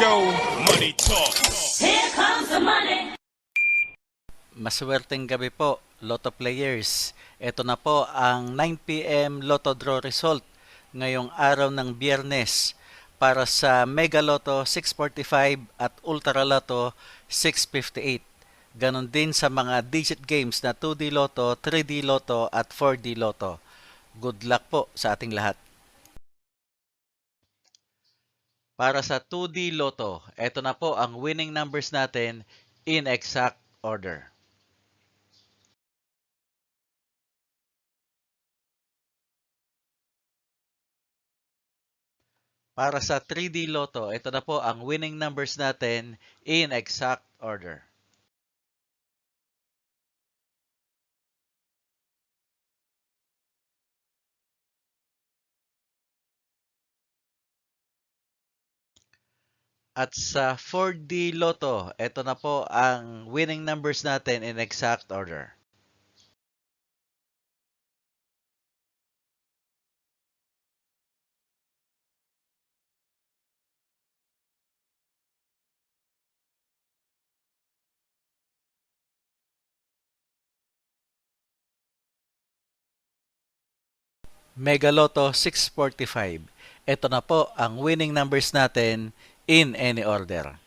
go, money talk. Here comes the money. Maswerteng gabi po, Lotto players. Ito na po ang 9 p.m. Lotto draw result ngayong araw ng Biyernes para sa Mega Lotto 645 at Ultra Lotto 658. Ganon din sa mga digit games na 2D Lotto, 3D Lotto at 4D Lotto. Good luck po sa ating lahat. Para sa 2D Lotto, ito na po ang winning numbers natin in exact order. Para sa 3D Lotto, ito na po ang winning numbers natin in exact order. At sa 4D Lotto, ito na po ang winning numbers natin in exact order. Mega Lotto 645. Ito na po ang winning numbers natin in any order.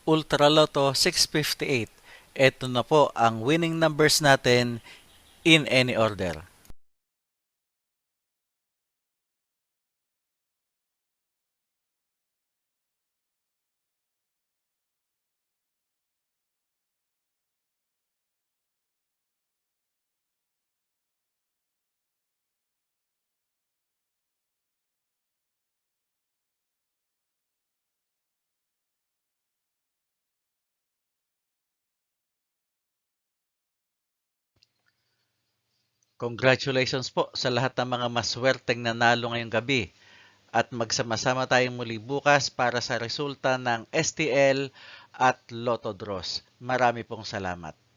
Ultra Lotto 658. Ito na po ang winning numbers natin in any order. Congratulations po sa lahat ng mga maswerteng nanalo ngayong gabi. At magsama-sama tayong muli bukas para sa resulta ng STL at Lotto Draws. Marami pong salamat.